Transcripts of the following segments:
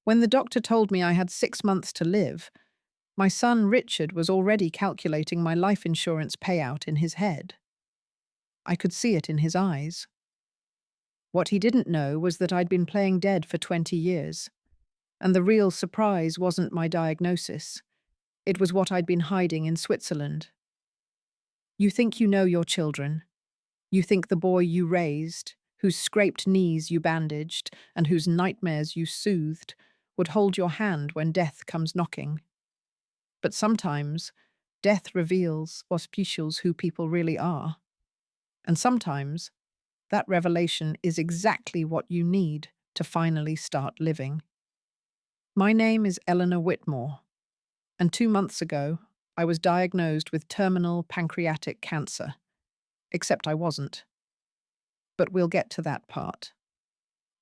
When the doctor told me I had 6 months to live, my son Richard was already calculating my life insurance payout in his head. I could see it in his eyes. What he didn't know was that I'd been playing dead for 20 years, and the real surprise wasn't my diagnosis. It was what I'd been hiding in Switzerland. You think you know your children. You think the boy you raised, whose scraped knees you bandaged, and whose nightmares you soothed, would hold your hand when death comes knocking. But sometimes, death reveals or specials who people really are. And sometimes, that revelation is exactly what you need to finally start living. My name is Eleanor Whitmore, and 2 months ago, I was diagnosed with terminal pancreatic cancer. Except I wasn't. But we'll get to that part.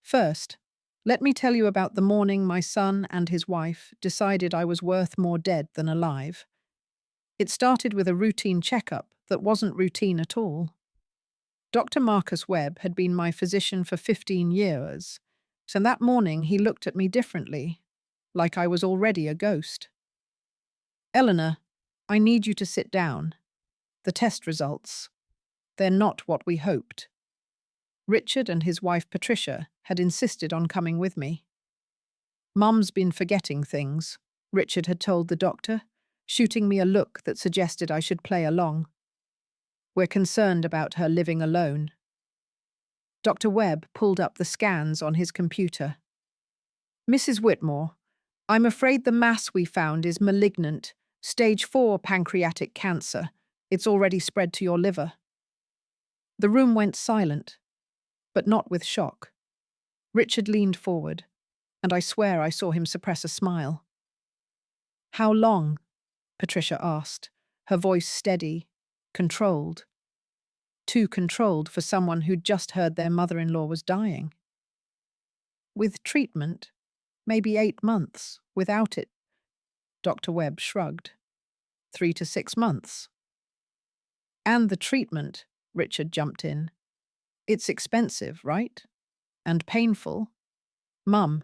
First, let me tell you about the morning my son and his wife decided I was worth more dead than alive. It started with a routine checkup that wasn't routine at all. Dr. Marcus Webb had been my physician for 15 years, so that morning he looked at me differently, like I was already a ghost. Eleanor, I need you to sit down. The test results. They're not what we hoped. Richard and his wife Patricia had insisted on coming with me. Mum's been forgetting things, Richard had told the doctor, shooting me a look that suggested I should play along. We're concerned about her living alone. Dr. Webb pulled up the scans on his computer. Mrs. Whitmore, I'm afraid the mass we found is malignant, stage 4 pancreatic cancer. It's already spread to your liver. The room went silent, but not with shock. Richard leaned forward, and I swear I saw him suppress a smile. How long? Patricia asked, her voice steady, controlled. Too controlled for someone who'd just heard their mother-in-law was dying. With treatment, maybe 8 months. Without it, Dr. Webb shrugged. 3 to 6 months. And the treatment, Richard jumped in. It's expensive, right? And painful. Mum,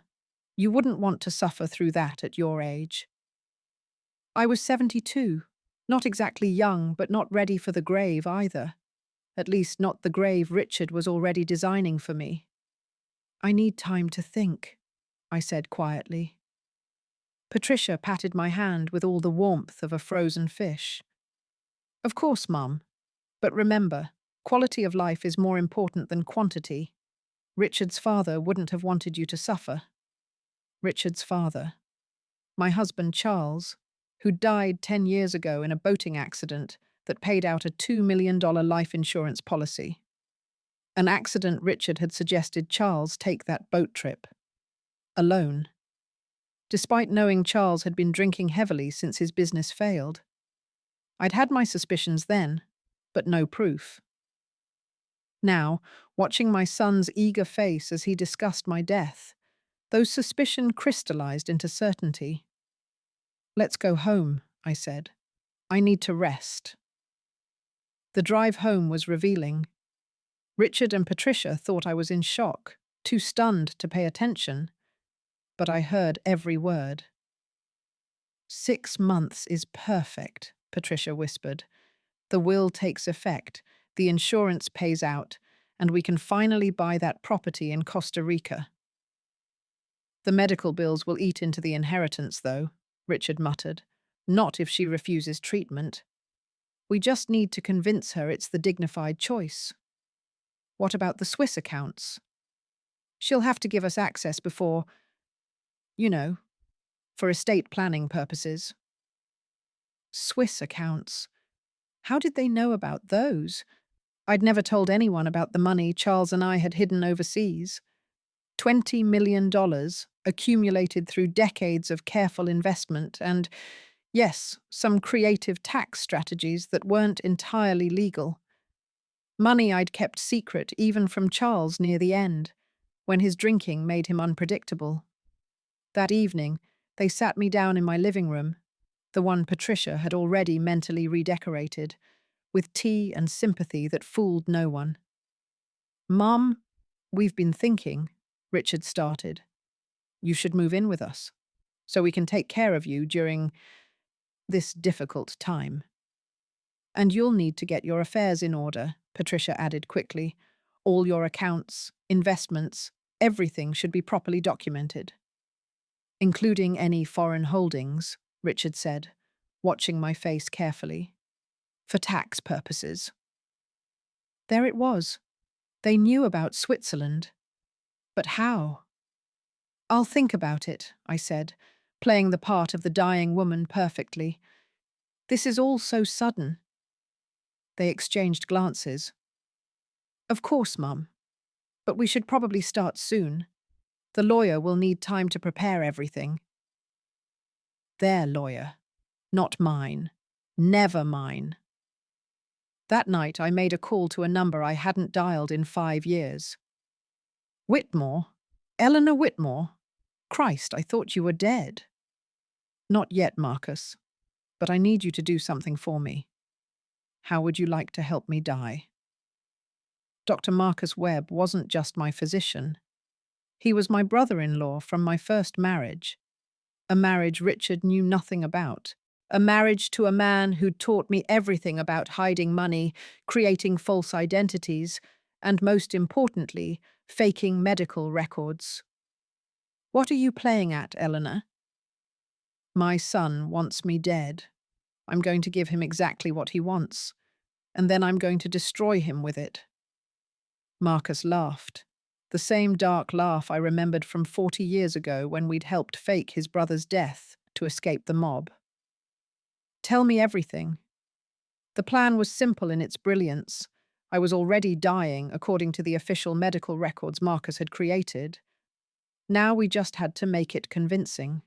you wouldn't want to suffer through that at your age. I was 72, not exactly young, but not ready for the grave either. At least not the grave Richard was already designing for me. I need time to think, I said quietly. Patricia patted my hand with all the warmth of a frozen fish. Of course, Mum. But remember, quality of life is more important than quantity. Richard's father wouldn't have wanted you to suffer. Richard's father. My husband Charles, who died 10 years ago in a boating accident that paid out a $2 million life insurance policy. An accident Richard had suggested Charles take that boat trip. Alone. Despite knowing Charles had been drinking heavily since his business failed. I'd had my suspicions then, but no proof. Now, watching my son's eager face as he discussed my death, those suspicions crystallized into certainty. Let's go home, I said. I need to rest. The drive home was revealing. Richard and Patricia thought I was in shock, too stunned to pay attention, but I heard every word. 6 months is perfect, Patricia whispered. The will takes effect, the insurance pays out, and we can finally buy that property in Costa Rica. The medical bills will eat into the inheritance, though, Richard muttered. Not if she refuses treatment. We just need to convince her it's the dignified choice. What about the Swiss accounts? She'll have to give us access before, for estate planning purposes. Swiss accounts. How did they know about those? I'd never told anyone about the money Charles and I had hidden overseas. $20 million accumulated through decades of careful investment and, yes, some creative tax strategies that weren't entirely legal. Money I'd kept secret even from Charles near the end, when his drinking made him unpredictable. That evening, they sat me down in my living room, the one Patricia had already mentally redecorated, with tea and sympathy that fooled no one. Mum, we've been thinking, Richard started. You should move in with us, so we can take care of you during this difficult time. And you'll need to get your affairs in order, Patricia added quickly. All your accounts, investments, everything should be properly documented. Including any foreign holdings, Richard said, watching my face carefully. For tax purposes. There it was. They knew about Switzerland. But how? I'll think about it, I said, playing the part of the dying woman perfectly. This is all so sudden. They exchanged glances. Of course, Mum. But we should probably start soon. The lawyer will need time to prepare everything. Their lawyer. Not mine. Never mine. That night I made a call to a number I hadn't dialed in 5 years. Whitmore? Eleanor Whitmore? Christ, I thought you were dead. Not yet, Marcus. But I need you to do something for me. How would you like to help me die? Dr. Marcus Webb wasn't just my physician. He was my brother-in-law from my first marriage. A marriage Richard knew nothing about. A marriage to a man who'd taught me everything about hiding money, creating false identities, and most importantly, faking medical records. What are you playing at, Eleanor? My son wants me dead. I'm going to give him exactly what he wants, and then I'm going to destroy him with it. Marcus laughed. The same dark laugh I remembered from 40 years ago when we'd helped fake his brother's death to escape the mob. Tell me everything. The plan was simple in its brilliance. I was already dying according to the official medical records Marcus had created. Now we just had to make it convincing.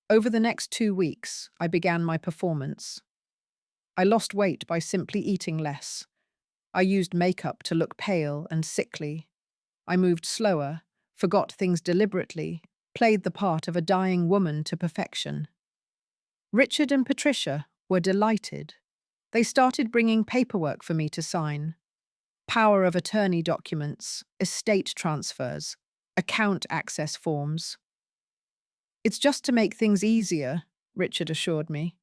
Over the next 2 weeks, I began my performance. I lost weight by simply eating less. I used makeup to look pale and sickly. I moved slower, forgot things deliberately, played the part of a dying woman to perfection. Richard and Patricia were delighted. They started bringing paperwork for me to sign. Power of attorney documents, estate transfers, account access forms. It's just to make things easier, Richard assured me.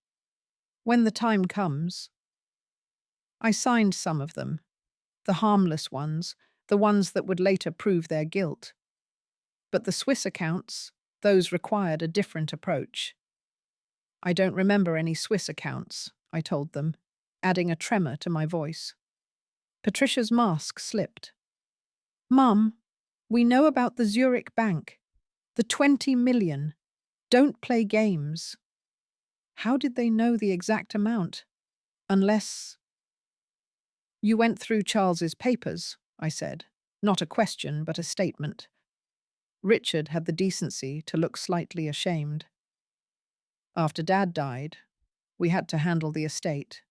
When the time comes. I signed some of them. The harmless ones, the ones that would later prove their guilt. But the Swiss accounts, those required a different approach. I don't remember any Swiss accounts, I told them, adding a tremor to my voice. Patricia's mask slipped. Mum, we know about the Zurich Bank. The 20 million. Don't play games. How did they know the exact amount? Unless... You went through Charles's papers, I said. Not a question, but a statement. Richard had the decency to look slightly ashamed. After Dad died, we had to handle the estate.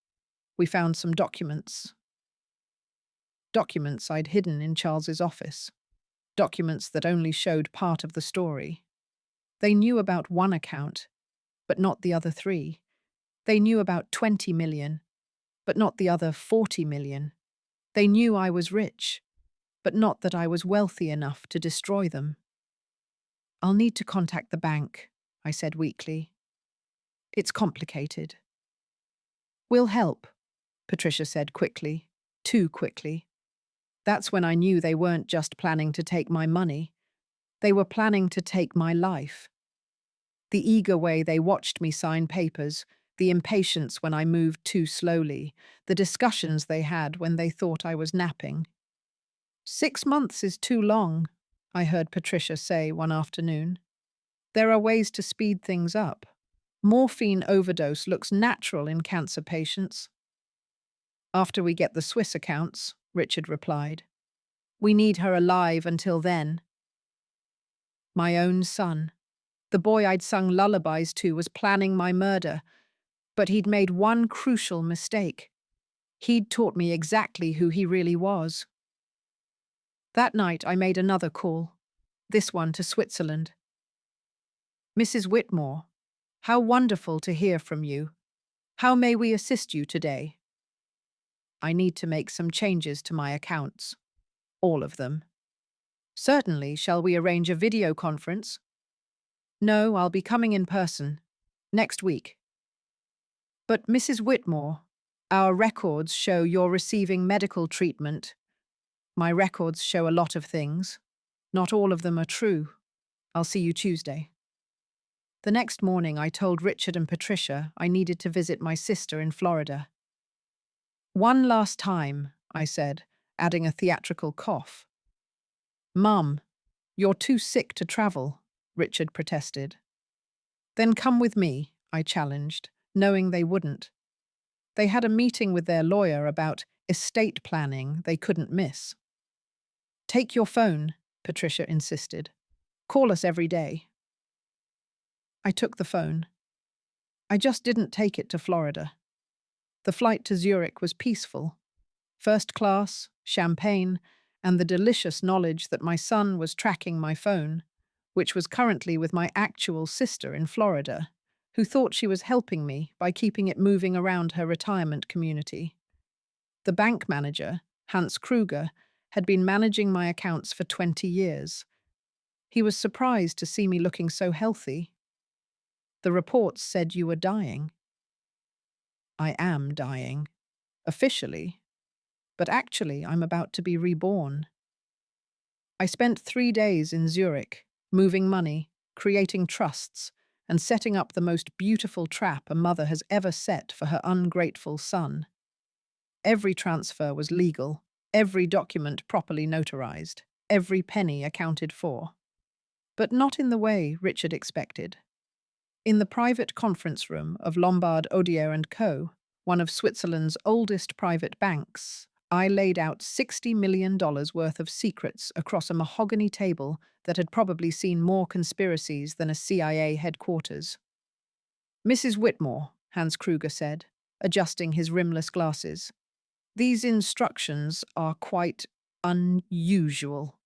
We found some documents. Documents I'd hidden in Charles's office. Documents that only showed part of the story. They knew about one account, but not the other 3. They knew about 20 million, but not the other 40 million. They knew I was rich, but not that I was wealthy enough to destroy them. I'll need to contact the bank, I said weakly. It's complicated. We'll help, Patricia said quickly, too quickly. That's when I knew they weren't just planning to take my money. They were planning to take my life. The eager way they watched me sign papers, the impatience when I moved too slowly, the discussions they had when they thought I was napping. 6 months is too long, I heard Patricia say one afternoon. There are ways to speed things up. Morphine overdose looks natural in cancer patients. After we get the Swiss accounts, Richard replied. We need her alive until then. My own son. The boy I'd sung lullabies to was planning my murder, but he'd made one crucial mistake. He'd taught me exactly who he really was. That night I made another call, this one to Switzerland. Mrs. Whitmore, how wonderful to hear from you. How may we assist you today? I need to make some changes to my accounts. All of them. Certainly, shall we arrange a video conference? No, I'll be coming in person. Next week. But Mrs. Whitmore, our records show you're receiving medical treatment. My records show a lot of things. Not all of them are true. I'll see you Tuesday. The next morning, I told Richard and Patricia I needed to visit my sister in Florida. One last time, I said, adding a theatrical cough. Mum, you're too sick to travel, Richard protested. Then come with me, I challenged, knowing they wouldn't. They had a meeting with their lawyer about estate planning they couldn't miss. Take your phone, Patricia insisted. Call us every day. I took the phone. I just didn't take it to Florida. The flight to Zurich was peaceful. First class, champagne, and the delicious knowledge that my son was tracking my phone, which was currently with my actual sister in Florida, who thought she was helping me by keeping it moving around her retirement community. The bank manager, Hans Kruger, had been managing my accounts for 20 years. He was surprised to see me looking so healthy. The reports said you were dying. I am dying. Officially. But actually, I'm about to be reborn. I spent 3 days in Zurich, moving money, creating trusts, and setting up the most beautiful trap a mother has ever set for her ungrateful son. Every transfer was legal, every document properly notarized, every penny accounted for. But not in the way Richard expected. In the private conference room of Lombard Odier & Co., one of Switzerland's oldest private banks, I laid out $60 million worth of secrets across a mahogany table that had probably seen more conspiracies than a CIA headquarters. Mrs. Whitmore, Hans Kruger said, adjusting his rimless glasses, these instructions are quite unusual.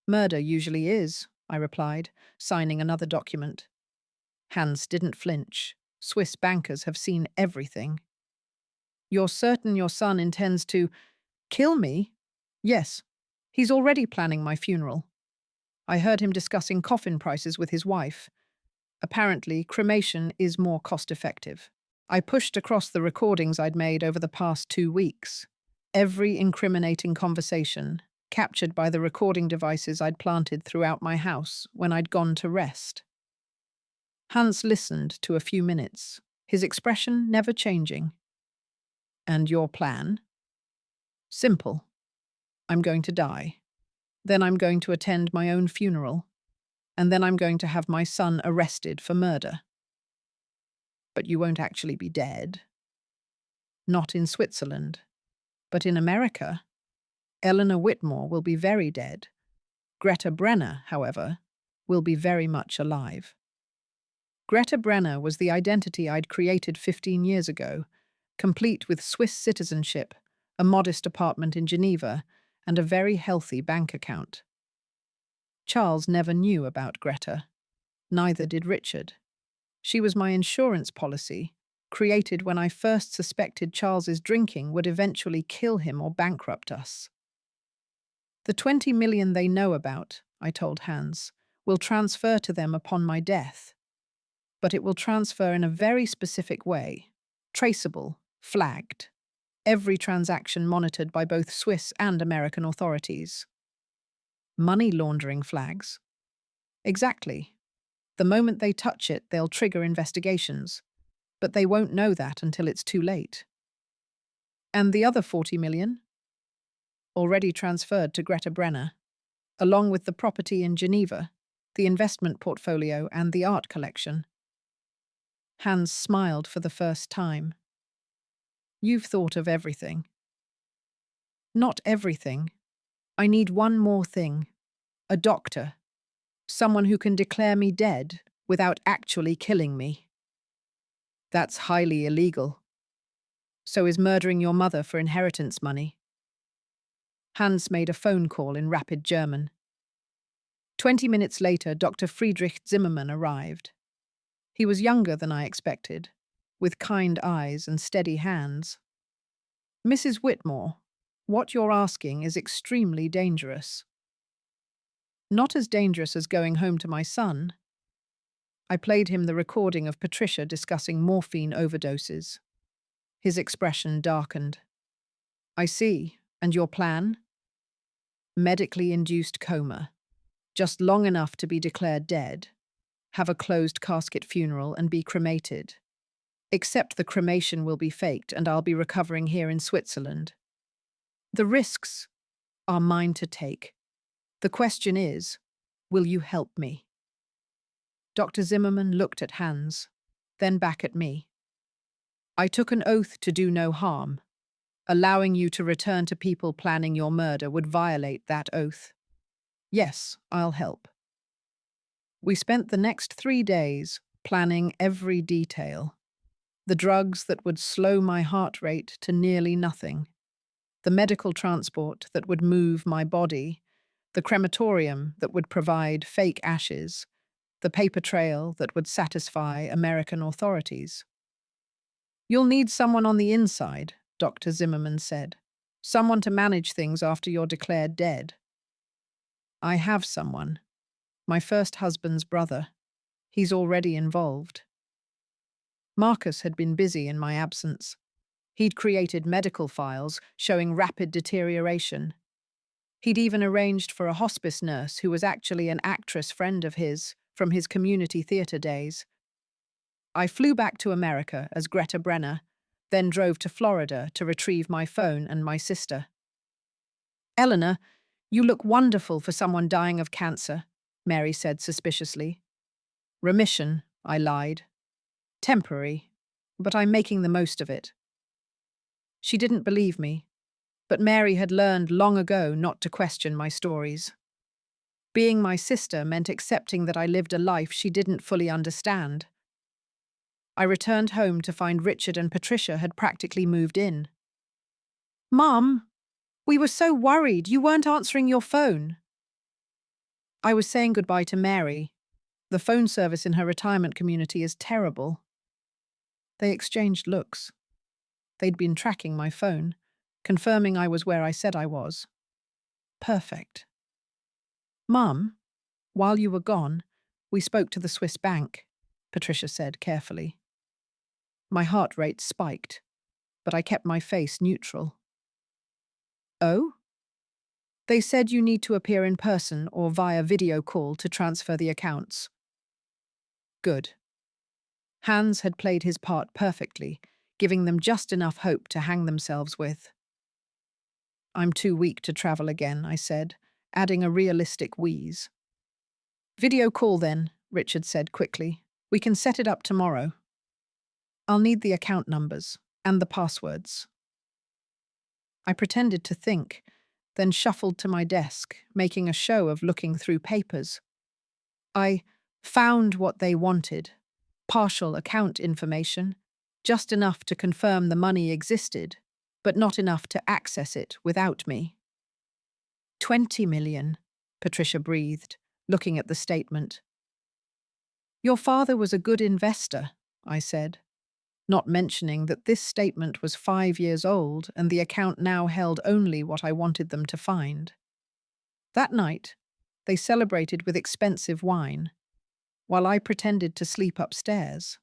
Murder usually is, I replied, signing another document. Hans didn't flinch. Swiss bankers have seen everything. You're certain your son intends to kill me? Yes. He's already planning my funeral. I heard him discussing coffin prices with his wife. Apparently, cremation is more cost-effective. I pushed across the recordings I'd made over the past 2 weeks. Every incriminating conversation, captured by the recording devices I'd planted throughout my house when I'd gone to rest. Hans listened to a few minutes, his expression never changing. And your plan? Simple. I'm going to die. Then I'm going to attend my own funeral. And then I'm going to have my son arrested for murder. But you won't actually be dead. Not in Switzerland. But in America, Eleanor Whitmore will be very dead. Greta Brenner, however, will be very much alive. Greta Brenner was the identity I'd created 15 years ago, complete with Swiss citizenship, a modest apartment in Geneva, and a very healthy bank account. Charles never knew about Greta. Neither did Richard. She was my insurance policy, created when I first suspected Charles's drinking would eventually kill him or bankrupt us. The 20 million they know about, I told Hans, will transfer to them upon my death. But it will transfer in a very specific way, traceable, flagged. Every transaction monitored by both Swiss and American authorities. Money laundering flags? Exactly. The moment they touch it, they'll trigger investigations. But they won't know that until it's too late. And the other 40 million? Already transferred to Greta Brenner, along with the property in Geneva, the investment portfolio and the art collection. Hans smiled for the first time. You've thought of everything. Not everything. I need one more thing. A doctor. Someone who can declare me dead without actually killing me. That's highly illegal. So is murdering your mother for inheritance money. Hans made a phone call in rapid German. 20 minutes later, Dr. Friedrich Zimmermann arrived. He was younger than I expected, with kind eyes and steady hands. Mrs. Whitmore, what you're asking is extremely dangerous. Not as dangerous as going home to my son, I played him the recording of Patricia discussing morphine overdoses. His expression darkened. I see. And your plan? Medically induced coma. Just long enough to be declared dead, have a closed casket funeral and be cremated. Except the cremation will be faked and I'll be recovering here in Switzerland. The risks are mine to take. The question is, will you help me? Dr. Zimmerman looked at Hans, then back at me. I took an oath to do no harm. Allowing you to return to people planning your murder would violate that oath. Yes, I'll help. We spent the next 3 days planning every detail. The drugs that would slow my heart rate to nearly nothing. The medical transport that would move my body. The crematorium that would provide fake ashes. The paper trail that would satisfy American authorities. You'll need someone on the inside, Dr. Zimmerman said. Someone to manage things after you're declared dead. I have someone. My first husband's brother. He's already involved. Marcus had been busy in my absence. He'd created medical files showing rapid deterioration. He'd even arranged for a hospice nurse who was actually an actress friend of his from his community theatre days. I flew back to America as Greta Brenner, then drove to Florida to retrieve my phone and my sister. Eleanor, you look wonderful for someone dying of cancer, Mary said suspiciously. Remission, I lied. Temporary, but I'm making the most of it. She didn't believe me, but Mary had learned long ago not to question my stories. Being my sister meant accepting that I lived a life she didn't fully understand. I returned home to find Richard and Patricia had practically moved in. Mum, we were so worried you weren't answering your phone. I was saying goodbye to Mary. The phone service in her retirement community is terrible. They exchanged looks. They'd been tracking my phone, confirming I was where I said I was. Perfect. Mum, while you were gone, we spoke to the Swiss bank, Patricia said carefully. My heart rate spiked, but I kept my face neutral. Oh? They said you need to appear in person or via video call to transfer the accounts. Good. Hans had played his part perfectly, giving them just enough hope to hang themselves with. I'm too weak to travel again, I said, adding a realistic wheeze. Video call then, Richard said quickly. We can set it up tomorrow. I'll need the account numbers and the passwords. I pretended to think, then shuffled to my desk, making a show of looking through papers. I found what they wanted. Partial account information, just enough to confirm the money existed, but not enough to access it without me. 20 million, Patricia breathed, looking at the statement. Your father was a good investor, I said, not mentioning that this statement was 5 years old and the account now held only what I wanted them to find. That night, they celebrated with expensive wine, while I pretended to sleep upstairs.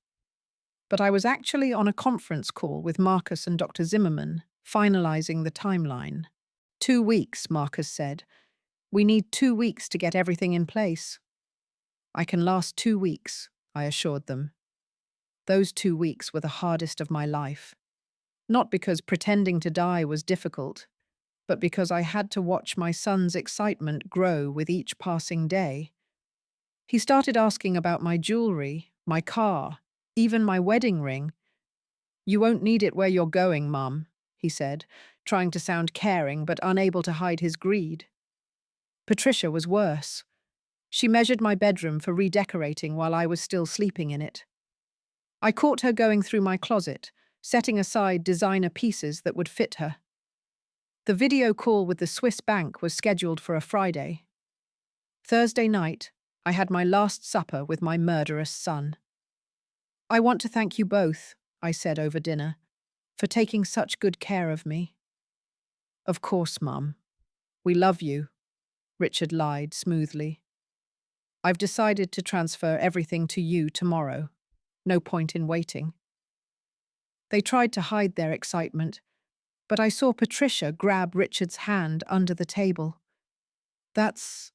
But I was actually on a conference call with Marcus and Dr. Zimmerman, finalizing the timeline. 2 weeks, Marcus said. We need 2 weeks to get everything in place. I can last 2 weeks, I assured them. Those 2 weeks were the hardest of my life. Not because pretending to die was difficult, but because I had to watch my son's excitement grow with each passing day. He started asking about my jewelry, my car, even my wedding ring. You won't need it where you're going, Mum, he said, trying to sound caring but unable to hide his greed. Patricia was worse. She measured my bedroom for redecorating while I was still sleeping in it. I caught her going through my closet, setting aside designer pieces that would fit her. The video call with the Swiss bank was scheduled for a Friday. Thursday night, I had my last supper with my murderous son. I want to thank you both, I said over dinner, for taking such good care of me. Of course, Mum. We love you, Richard lied smoothly. I've decided to transfer everything to you tomorrow. No point in waiting. They tried to hide their excitement, but I saw Patricia grab Richard's hand under the table. That's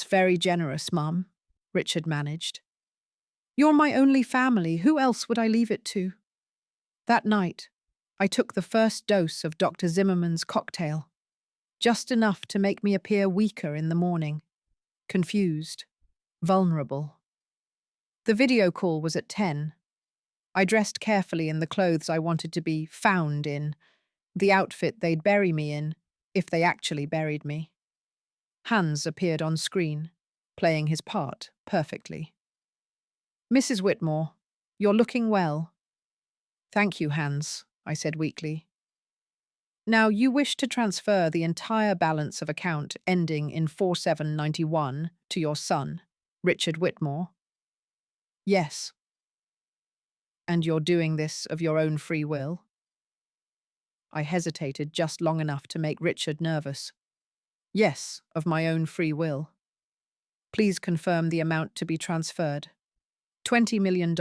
very generous, Mum, Richard managed. You're my only family. Who else would I leave it to? That night, I took the first dose of Dr. Zimmerman's cocktail, just enough to make me appear weaker in the morning, confused, vulnerable. The video call was at 10. I dressed carefully in the clothes I wanted to be found in, the outfit they'd bury me in, if they actually buried me. Hans appeared on screen, playing his part perfectly. Mrs. Whitmore, you're looking well. Thank you, Hans, I said weakly. Now, you wish to transfer the entire balance of account ending in 4791 to your son, Richard Whitmore? Yes. And you're doing this of your own free will? I hesitated just long enough to make Richard nervous. Yes, of my own free will. Please confirm the amount to be transferred. $20 million.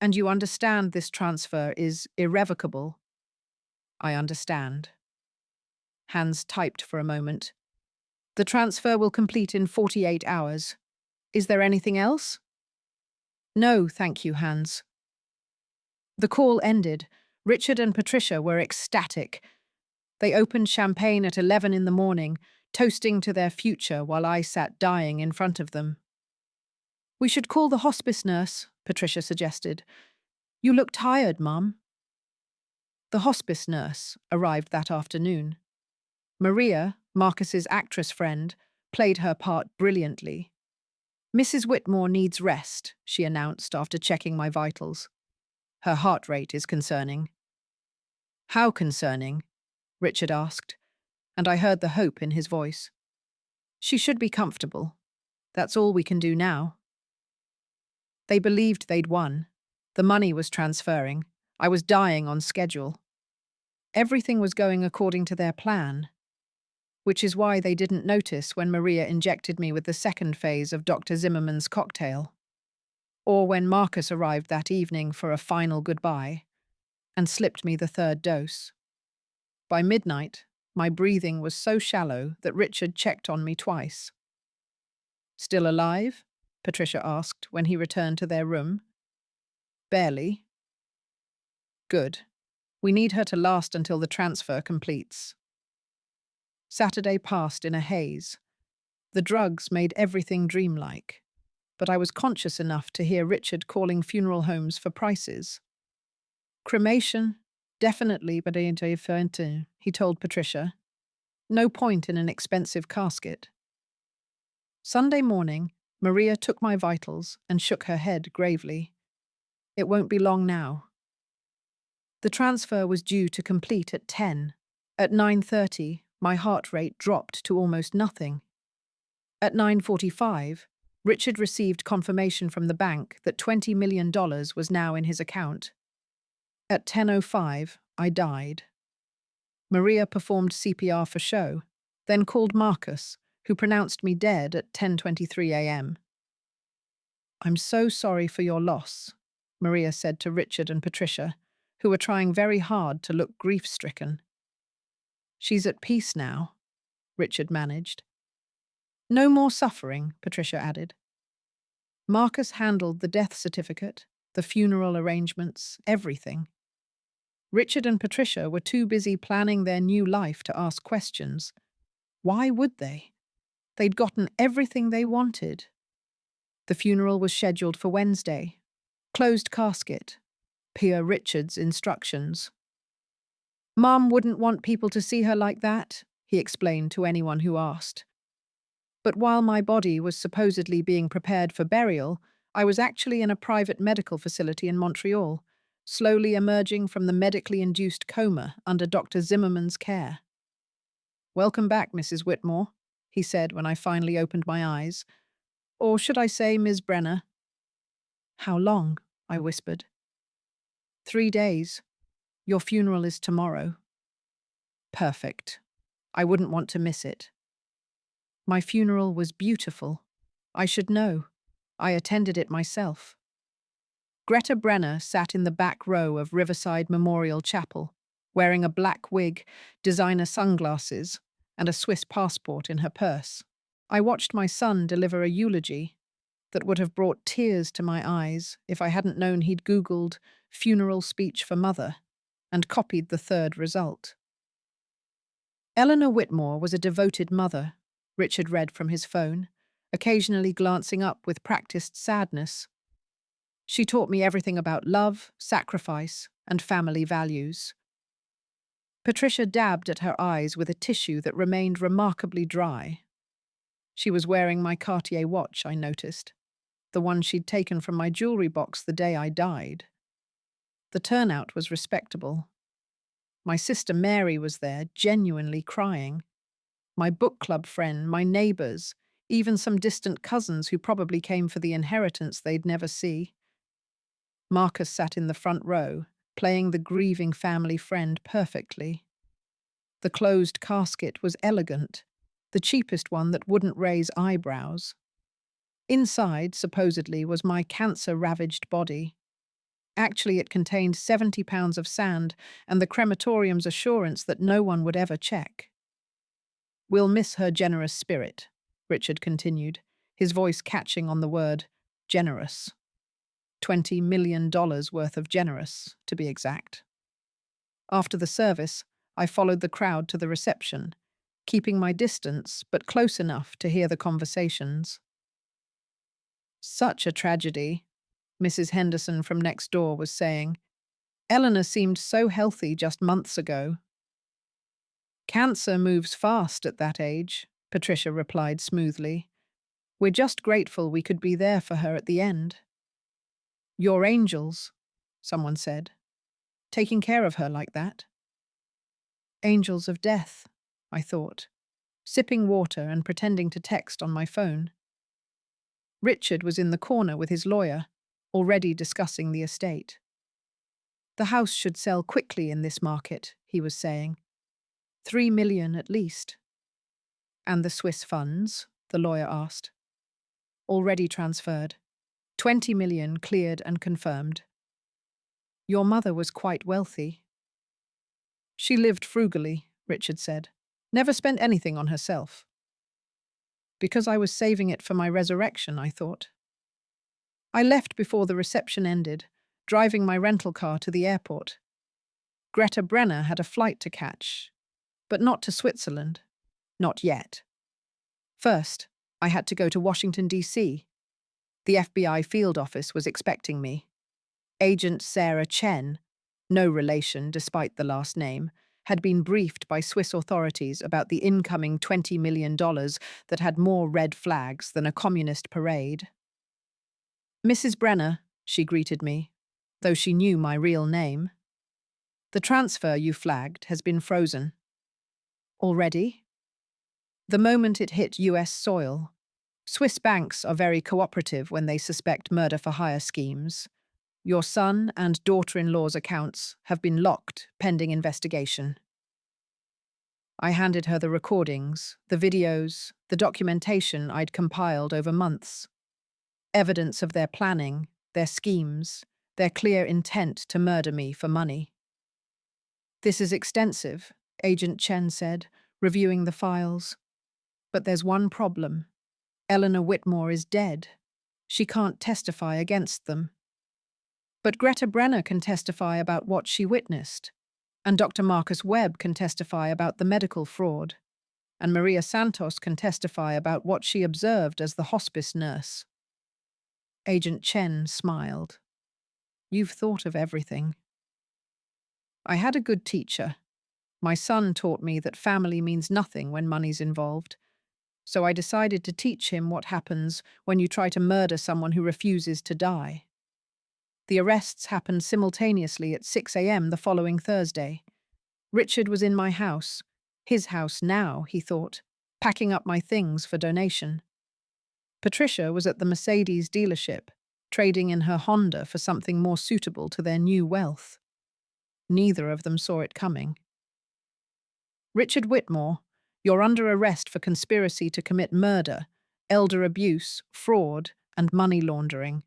And you understand this transfer is irrevocable? I understand. Hans typed for a moment. The transfer will complete in 48 hours. Is there anything else? No, thank you, Hans. The call ended. Richard and Patricia were ecstatic. They opened champagne at 11 in the morning, toasting to their future while I sat dying in front of them. We should call the hospice nurse, Patricia suggested. You look tired, Mum. The hospice nurse arrived that afternoon. Maria, Marcus's actress friend, played her part brilliantly. Mrs. Whitmore needs rest, she announced after checking my vitals. Her heart rate is concerning. How concerning? Richard asked, and I heard the hope in his voice. She should be comfortable. That's all we can do now. They believed they'd won. The money was transferring. I was dying on schedule. Everything was going according to their plan, which is why they didn't notice when Maria injected me with the second phase of Dr. Zimmerman's cocktail, or when Marcus arrived that evening for a final goodbye and slipped me the third dose. By midnight, my breathing was so shallow that Richard checked on me twice. Still alive? Patricia asked when he returned to their room. Barely. Good. We need her to last until the transfer completes. Saturday passed in a haze. The drugs made everything dreamlike, but I was conscious enough to hear Richard calling funeral homes for prices. Cremation? Definitely, but he told Patricia. No point in an expensive casket. Sunday morning, Maria took my vitals and shook her head gravely. It won't be long now. The transfer was due to complete at 10. At 9:30, my heart rate dropped to almost nothing. At 9:45, Richard received confirmation from the bank that $20 million was now in his account. At 10:05, I died. Maria performed CPR for show, then called Marcus, who pronounced me dead at 10:23 a.m. I'm so sorry for your loss, Maria said to Richard and Patricia, who were trying very hard to look grief-stricken. She's at peace now, Richard managed. No more suffering, Patricia added. Marcus handled the death certificate, the funeral arrangements, everything. Richard and Patricia were too busy planning their new life to ask questions. Why would they? They'd gotten everything they wanted. The funeral was scheduled for Wednesday. Closed casket. Per Richard's instructions. Mum wouldn't want people to see her like that, he explained to anyone who asked. But while my body was supposedly being prepared for burial, I was actually in a private medical facility in Montreal, slowly emerging from the medically induced coma under Dr. Zimmerman's care. Welcome back, Mrs. Whitmore, he said when I finally opened my eyes. Or should I say, Ms. Brenner? How long? I whispered. 3 days. Your funeral is tomorrow. Perfect. I wouldn't want to miss it. My funeral was beautiful. I should know. I attended it myself. Greta Brenner sat in the back row of Riverside Memorial Chapel, wearing a black wig, designer sunglasses, and a Swiss passport in her purse. I watched my son deliver a eulogy that would have brought tears to my eyes if I hadn't known he'd Googled funeral speech for mother and copied the third result. Eleanor Whitmore was a devoted mother, Richard read from his phone, occasionally glancing up with practiced sadness. She taught me everything about love, sacrifice, and family values. Patricia dabbed at her eyes with a tissue that remained remarkably dry. She was wearing my Cartier watch, I noticed, the one she'd taken from my jewelry box the day I died. The turnout was respectable. My sister Mary was there, genuinely crying. My book club friend, my neighbours, even some distant cousins who probably came for the inheritance they'd never see. Marcus sat in the front row, playing the grieving family friend perfectly. The closed casket was elegant, the cheapest one that wouldn't raise eyebrows. Inside, supposedly, was my cancer-ravaged body. Actually, it contained 70 pounds of sand and the crematorium's assurance that no one would ever check. "We'll miss her generous spirit," Richard continued, his voice catching on the word generous. $20 million worth of generous, to be exact. After the service, I followed the crowd to the reception, keeping my distance but close enough to hear the conversations. "Such a tragedy," Mrs. Henderson from next door was saying. "Eleanor seemed so healthy just months ago." "Cancer moves fast at that age," Patricia replied smoothly. "We're just grateful we could be there for her at the end." "Your angels," someone said, "taking care of her like that." Angels of death, I thought, sipping water and pretending to text on my phone. Richard was in the corner with his lawyer, already discussing the estate. "The house should sell quickly in this market," he was saying. 3 million at least. "And the Swiss funds?" the lawyer asked. "Already transferred. 20 million cleared and confirmed." "Your mother was quite wealthy." "She lived frugally," Richard said. "Never spent anything on herself." Because I was saving it for my resurrection, I thought. I left before the reception ended, driving my rental car to the airport. Greta Brenner had a flight to catch, but not to Switzerland. Not yet. First, I had to go to Washington, D.C. The FBI field office was expecting me. Agent Sarah Chen, no relation despite the last name, had been briefed by Swiss authorities about the incoming $20 million that had more red flags than a communist parade. "Mrs. Brenner," she greeted me, though she knew my real name. "The transfer you flagged has been frozen." "Already?" "The moment it hit US soil. Swiss banks are very cooperative when they suspect murder-for-hire schemes. Your son and daughter-in-law's accounts have been locked pending investigation." I handed her the recordings, the videos, the documentation I'd compiled over months. Evidence of their planning, their schemes, their clear intent to murder me for money. "This is extensive," Agent Chen said, reviewing the files. "But there's one problem. Eleanor Whitmore is dead. She can't testify against them. But Greta Brenner can testify about what she witnessed, and Dr. Marcus Webb can testify about the medical fraud, and Maria Santos can testify about what she observed as the hospice nurse." Agent Chen smiled. "You've thought of everything." I had a good teacher. My son taught me that family means nothing when money's involved, so I decided to teach him what happens when you try to murder someone who refuses to die. The arrests happened simultaneously at 6 a.m. the following Thursday. Richard was in my house, his house now, he thought, packing up my things for donation. Patricia was at the Mercedes dealership, trading in her Honda for something more suitable to their new wealth. Neither of them saw it coming. Richard Whitmore, You're under arrest for conspiracy to commit murder, elder abuse, fraud, and money laundering.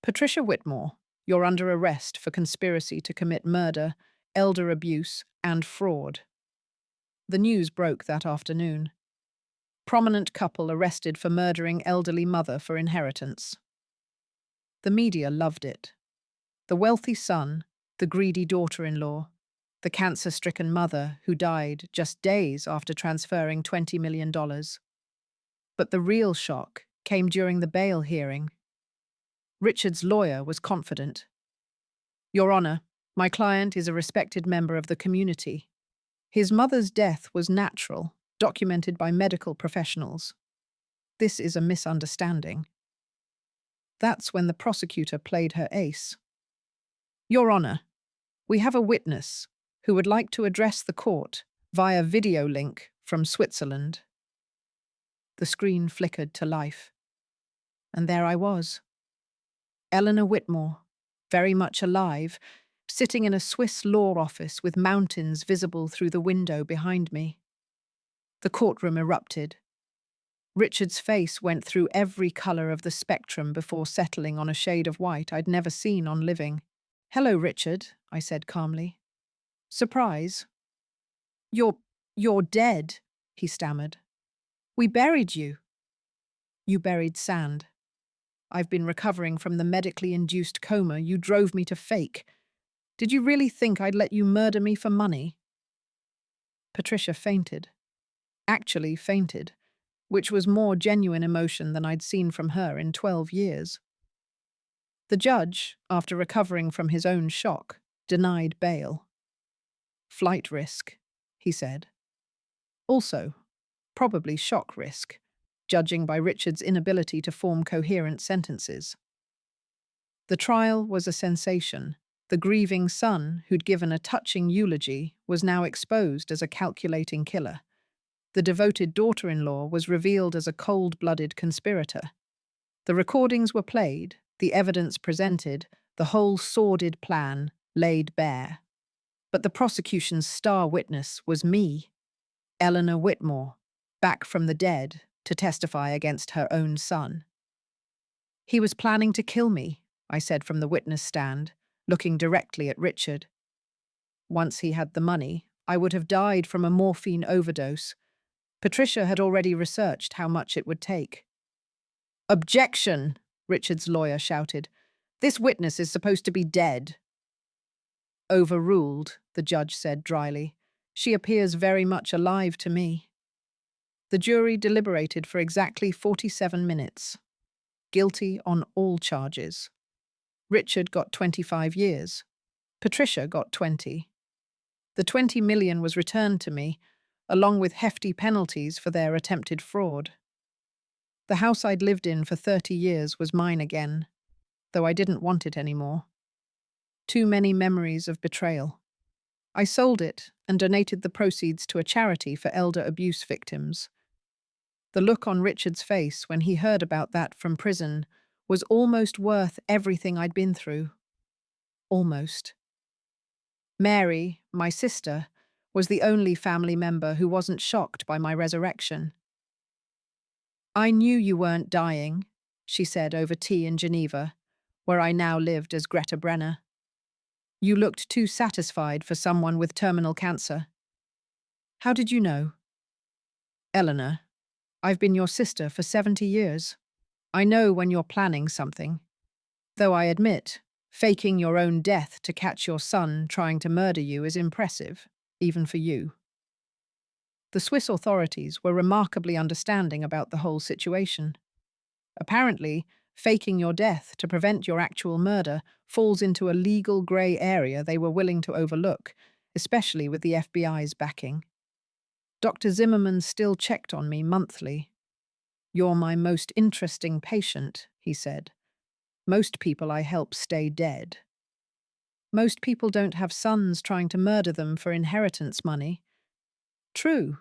Patricia Whitmore, you're under arrest for conspiracy to commit murder, elder abuse, and fraud. The news broke that afternoon. Prominent couple arrested for murdering elderly mother for inheritance. The media loved it. The wealthy son, the greedy daughter-in-law, the cancer-stricken mother who died just days after transferring $20 million. But the real shock came during the bail hearing. Richard's lawyer was confident. Your Honor, my client is a respected member of the community. His mother's death was natural, documented by medical professionals. This is a misunderstanding. That's when the prosecutor played her ace. Your Honor, we have a witness who would like to address the court via video link from Switzerland. The screen flickered to life. And there I was. Eleanor Whitmore, very much alive, sitting in a Swiss law office with mountains visible through the window behind me. The courtroom erupted. Richard's face went through every colour of the spectrum before settling on a shade of white I'd never seen on living. "Hello, Richard," I said calmly. "Surprise?" You're dead," he stammered. "We buried you." "You buried sand. I've been recovering from the medically induced coma you drove me to fake. Did you really think I'd let you murder me for money?" Patricia fainted. Actually fainted, which was more genuine emotion than I'd seen from her in 12 years. The judge, after recovering from his own shock, denied bail. "Flight risk," he said. Also, probably shock risk, judging by Richard's inability to form coherent sentences. The trial was a sensation. The grieving son, who'd given a touching eulogy, was now exposed as a calculating killer. The devoted daughter-in-law was revealed as a cold-blooded conspirator. The recordings were played, the evidence presented, the whole sordid plan laid bare. But the prosecution's star witness was me, Eleanor Whitmore, back from the dead to testify against her own son. "He was planning to kill me," I said from the witness stand, looking directly at Richard. "Once he had the money, I would have died from a morphine overdose. Patricia had already researched how much it would take." "Objection!" Richard's lawyer shouted. "This witness is supposed to be dead." "Overruled," the judge said dryly. "She appears very much alive to me." The jury deliberated for exactly 47 minutes. Guilty on all charges. Richard got 25 years. Patricia got 20. The 20 million was returned to me, along with hefty penalties for their attempted fraud. The house I'd lived in for 30 years was mine again, though I didn't want it anymore. Too many memories of betrayal. I sold it and donated the proceeds to a charity for elder abuse victims. The look on Richard's face when he heard about that from prison was almost worth everything I'd been through. Almost. Mary, my sister, was the only family member who wasn't shocked by my resurrection. "I knew you weren't dying," she said over tea in Geneva, where I now lived as Greta Brenner. "You looked too satisfied for someone with terminal cancer." "How did you know?" "Eleanor, I've been your sister for 70 years. I know when you're planning something. Though I admit, faking your own death to catch your son trying to murder you is impressive, even for you." The Swiss authorities were remarkably understanding about the whole situation. Apparently, faking your death to prevent your actual murder falls into a legal grey area they were willing to overlook, especially with the FBI's backing. Dr. Zimmerman still checked on me monthly. "You're my most interesting patient," he said. "Most people I help stay dead. Most people don't have sons trying to murder them for inheritance money." "True.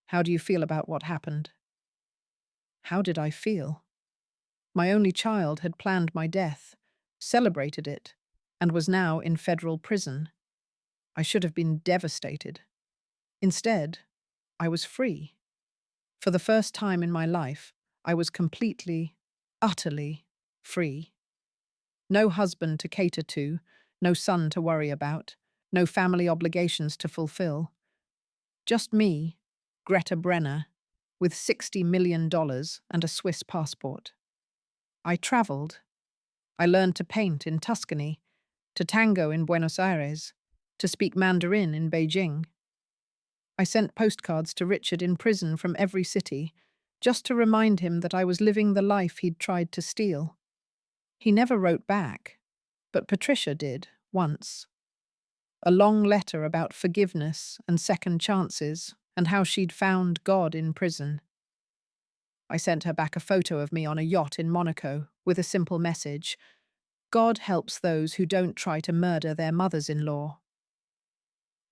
How do you feel about what happened?" How did I feel? My only child had planned my death, celebrated it, and was now in federal prison. I should have been devastated. Instead, I was free. For the first time in my life, I was completely, utterly free. No husband to cater to, no son to worry about, no family obligations to fulfill. Just me, Greta Brenner, with $60 million and a Swiss passport. I travelled. I learned to paint in Tuscany, to tango in Buenos Aires, to speak Mandarin in Beijing. I sent postcards to Richard in prison from every city, just to remind him that I was living the life he'd tried to steal. He never wrote back, but Patricia did, once. A long letter about forgiveness and second chances, and how she'd found God in prison. I sent her back a photo of me on a yacht in Monaco, with a simple message: God helps those who don't try to murder their mothers-in-law.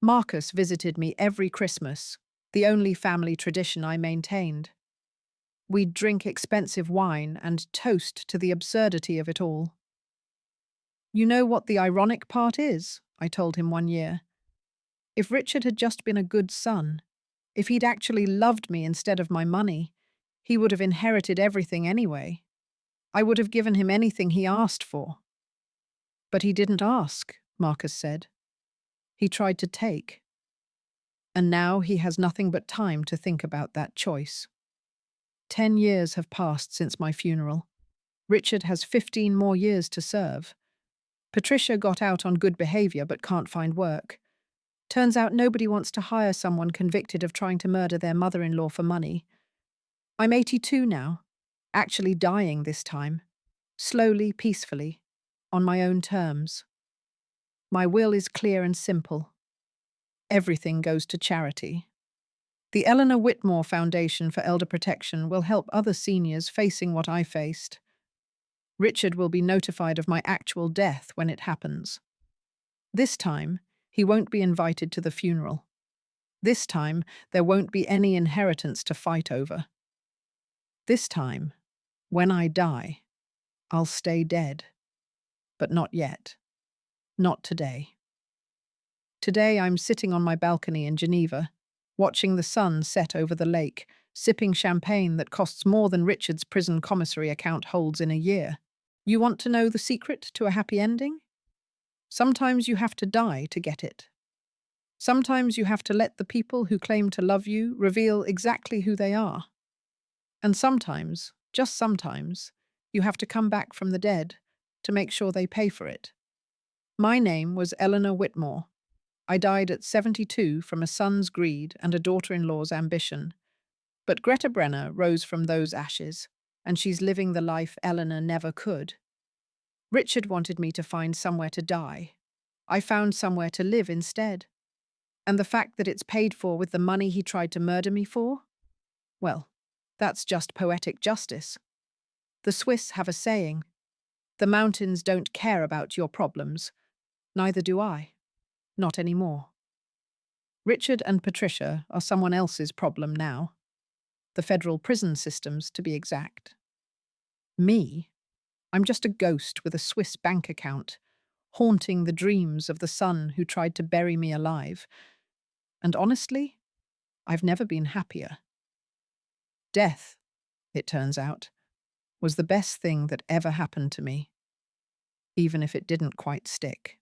Marcus visited me every Christmas, the only family tradition I maintained. We'd drink expensive wine and toast to the absurdity of it all. You know what the ironic part is? I told him one year. If Richard had just been a good son, if he'd actually loved me instead of my money, he would have inherited everything anyway. I would have given him anything he asked for. But he didn't ask, Marcus said. He tried to take. And now he has nothing but time to think about that choice. 10 years have passed since my funeral. Richard has 15 more years to serve. Patricia got out on good behavior but can't find work. Turns out nobody wants to hire someone convicted of trying to murder their mother-in-law for money. I'm 82 now, actually dying this time. Slowly, peacefully, on my own terms. My will is clear and simple. Everything goes to charity. The Eleanor Whitmore Foundation for Elder Protection will help other seniors facing what I faced. Richard will be notified of my actual death when it happens. This time, he won't be invited to the funeral. This time, there won't be any inheritance to fight over. This time, when I die, I'll stay dead. But not yet. Not today. Today I'm sitting on my balcony in Geneva, watching the sun set over the lake, sipping champagne that costs more than Richard's prison commissary account holds in a year. You want to know the secret to a happy ending? Sometimes you have to die to get it. Sometimes you have to let the people who claim to love you reveal exactly who they are. And sometimes, just sometimes, you have to come back from the dead to make sure they pay for it. My name was Eleanor Whitmore. I died at 72 from a son's greed and a daughter-in-law's ambition. But Greta Brenner rose from those ashes, and she's living the life Eleanor never could. Richard wanted me to find somewhere to die. I found somewhere to live instead. And the fact that it's paid for with the money he tried to murder me for? Well, that's just poetic justice. The Swiss have a saying: the mountains don't care about your problems. Neither do I. Not anymore. Richard and Patricia are someone else's problem now. The federal prison systems, to be exact. Me? I'm just a ghost with a Swiss bank account, haunting the dreams of the son who tried to bury me alive. And honestly, I've never been happier. Death, it turns out, was the best thing that ever happened to me, even if it didn't quite stick.